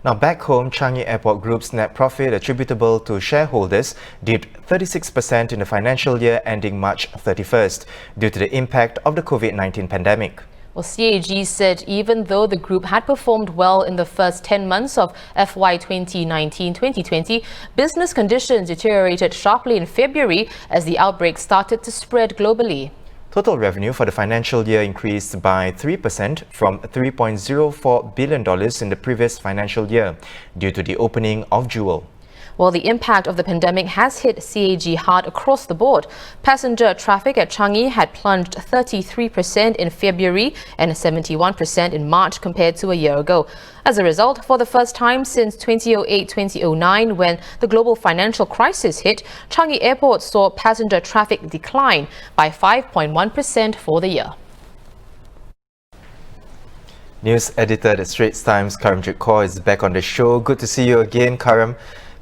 Now back home, Changi Airport Group's net profit attributable to shareholders dipped 36% in the financial year ending March 31st due to the impact of the COVID-19 pandemic. Well, CAG said even though the group had performed well in the first 10 months of FY 2019-2020, business conditions deteriorated sharply in February as the outbreak started to spread globally. Total revenue for the financial year increased by 3% from $3.04 billion in the previous financial year due to the opening of Jewel. Well, the impact of the pandemic has hit CAG hard across the board. Passenger traffic at Changi had plunged 33% in February and 71% in March compared to a year ago. As a result, for the first time since 2008-2009, when the global financial crisis hit, Changi Airport saw passenger traffic decline by 5.1% for the year. News editor at the Straits Times, Karam Kaur, is back on the show. Good to see you again, Karam.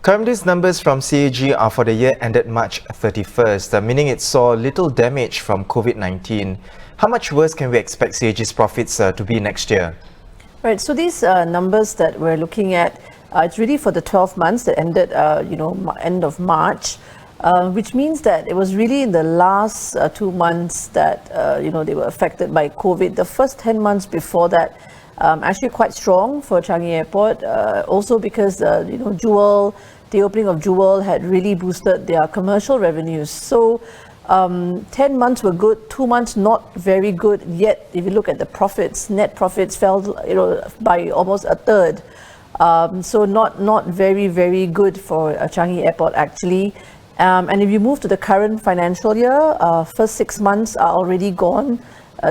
Karam, these numbers from CAG are for the year ended March 31st, meaning it saw little damage from COVID-19. How much worse can we expect CAG's profits to be next year? Right, so these numbers that we're looking at, it's really for the 12 months that ended, end of March, which means that it was really in the last 2 months that, they were affected by COVID. The first 10 months before that, actually quite strong for Changi Airport, also because, Jewel, the opening of Jewel had really boosted their commercial revenues. So 10 months were good, 2 months not very good yet. If you look at the profits, net profits fell by almost a third. So not very, very good for Changi Airport actually. And if you move to the current financial year, first 6 months are already gone.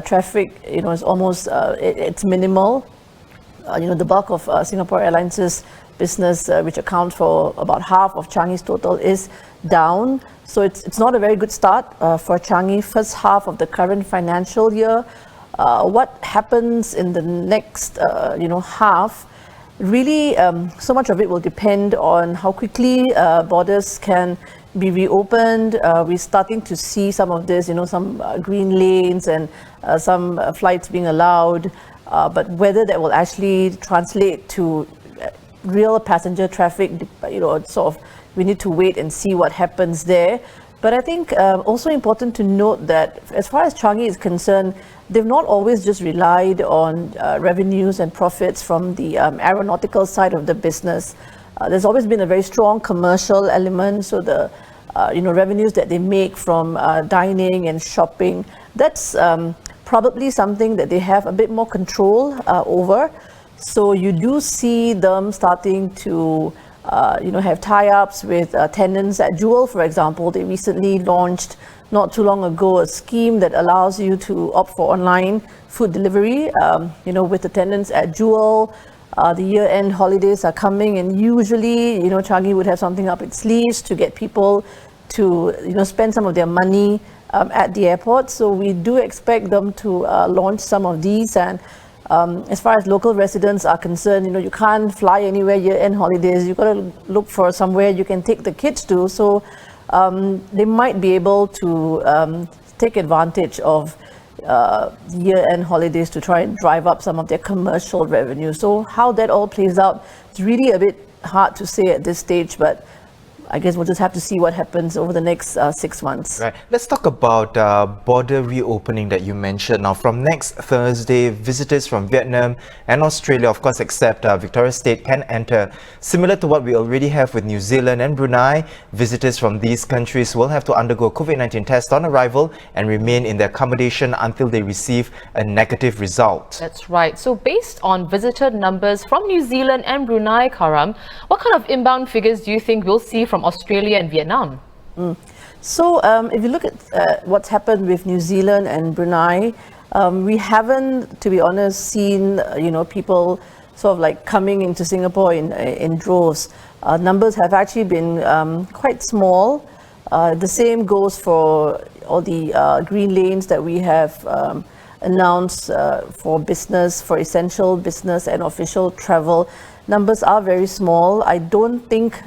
Traffic, is almost, it's minimal. The bulk of Singapore Airlines' business, which accounts for about half of Changi's total, is down. So it's not a very good start for Changi. First half of the current financial year. What happens in the next, half, really, so much of it will depend on how quickly borders can be reopened. We're starting to see some of this, some green lanes and some flights being allowed. But whether that will actually translate to real passenger traffic, we need to wait and see what happens there. But I think also important to note that as far as Changi is concerned, they've not always just relied on revenues and profits from the aeronautical side of the business. There's always been a very strong commercial element. So the revenues that they make from dining and shopping, that's probably something that they have a bit more control over. So you do see them starting to have tie-ups with tenants at Jewel, for example. They recently launched, not too long ago, a scheme that allows you to opt for online food delivery, with the tenants at Jewel. The year-end holidays are coming, and usually, Changi would have something up its sleeves to get people to, spend some of their money at the airport. So we do expect them to launch some of these. And as far as local residents are concerned, you can't fly anywhere year-end holidays. You've got to look for somewhere you can take the kids to. So they might be able to take advantage of year-end holidays to try and drive up some of their commercial revenue. So how that all plays out, it's really a bit hard to say at this stage, but I guess we'll just have to see what happens over the next 6 months. Right. Let's talk about border reopening that you mentioned. Now, from next Thursday, visitors from Vietnam and Australia, of course, except Victoria State, can enter. Similar to what we already have with New Zealand and Brunei, visitors from these countries will have to undergo a COVID-19 test on arrival and remain in their accommodation until they receive a negative result. That's right. So based on visitor numbers from New Zealand and Brunei, Karam, what kind of inbound figures do you think we'll see from Australia and Vietnam? So if you look at what's happened with New Zealand and Brunei, we haven't, to be honest, seen people sort of like coming into Singapore in droves. Numbers have actually been quite small. The same goes for all the green lanes that we have announced for business, for essential business and official travel. Numbers are very small. I don't think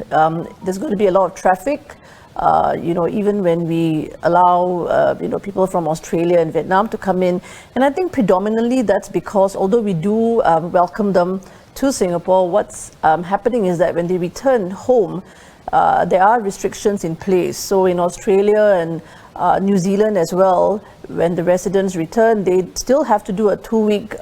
there's going to be a lot of traffic, even when we allow, people from Australia and Vietnam to come in. And I think predominantly that's because although we do welcome them to Singapore, what's happening is that when they return home, there are restrictions in place. So in Australia and New Zealand as well, when the residents return, they still have to do a 2-week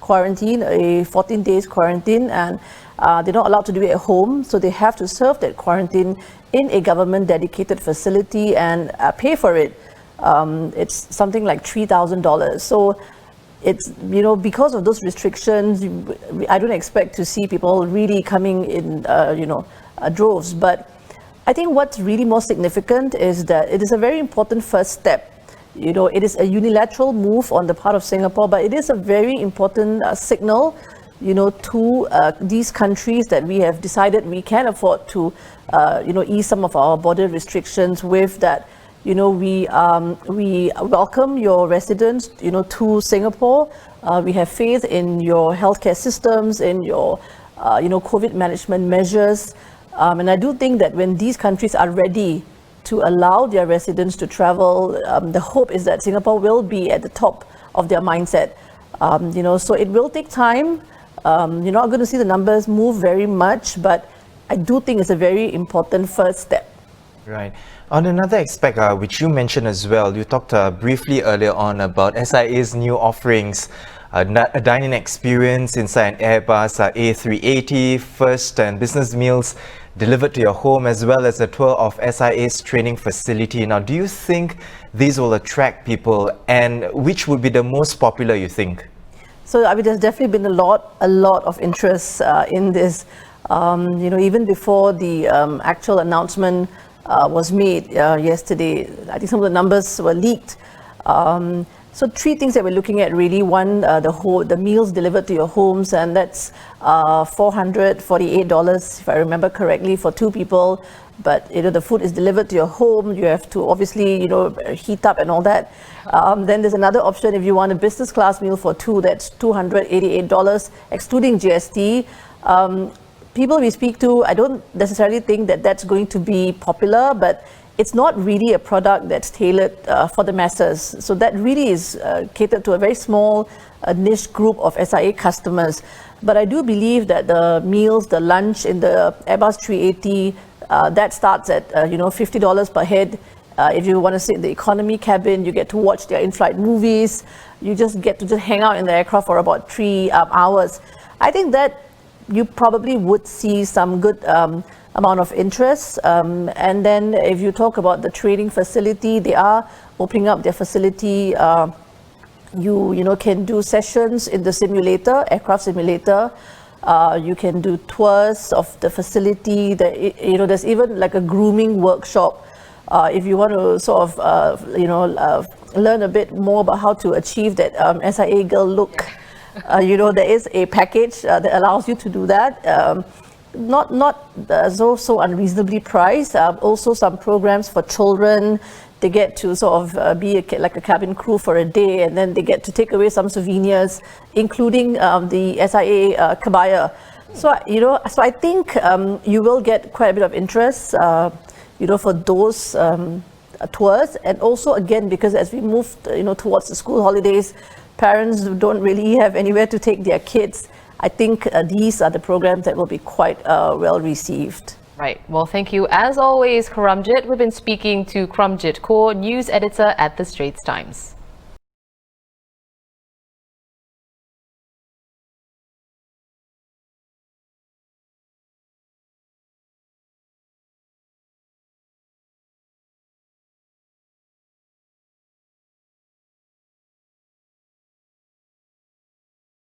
quarantine, a 14 days quarantine, and they're not allowed to do it at home. So they have to serve that quarantine in a government dedicated facility and pay for it. It's something like $3,000. So it's, because of those restrictions, I don't expect to see people really coming in, droves. But I think what's really more significant is that it is a very important first step. It is a unilateral move on the part of Singapore, but it is a very important signal, to these countries that we have decided we can afford to, ease some of our border restrictions with that. We welcome your residents, to Singapore. We have faith in your healthcare systems, in your, COVID management measures. And I do think that when these countries are ready to allow their residents to travel, the hope is that Singapore will be at the top of their mindset. So it will take time. You're not going to see the numbers move very much, but I do think it's a very important first step. Right. On another aspect, which you mentioned as well, you talked briefly earlier on about SIA's new offerings, a dining experience inside an Airbus A380, first and business meals delivered to your home, as well as a tour of SIA's training facility. Now, do you think these will attract people, and which would be the most popular, you think? So, there's definitely been a lot of interest in this. Even before the actual announcement was made yesterday, I think some of the numbers were leaked. So 3 things that we're looking at really. One, the meals delivered to your homes, and that's $448, if I remember correctly, for 2 people. But the food is delivered to your home. You have to obviously heat up and all that. Then there's another option if you want a business class meal for 2. That's $288, excluding GST. People we speak to, I don't necessarily think that that's going to be popular, but it's not really a product that's tailored for the masses. So that really is catered to a very small niche group of SIA customers. But I do believe that the meals, the lunch in the Airbus 380, that starts at $50 per head. If you want to sit in the economy cabin, you get to watch their in-flight movies. You just get to hang out in the aircraft for about 3 hours. I think that you probably would see some good amount of interest. And then if you talk about the training facility, they are opening up their facility. You can do sessions in the simulator, aircraft simulator. You can do tours of the facility. There's even like a grooming workshop. If you want to sort of, learn a bit more about how to achieve that SIA girl look. There is a package that allows you to do that. Not so unreasonably priced. Also some programs for children. They get to sort of be like a cabin crew for a day, and then they get to take away some souvenirs, including the SIA kabaya. So I think you will get quite a bit of interest, for those tours. And also again, because as we move, towards the school holidays, parents don't really have anywhere to take their kids. I think these are the programs that will be quite well received. Right. Well, thank you. As always, Karamjit. We've been speaking to Karamjit Kaur, news editor at the Straits Times.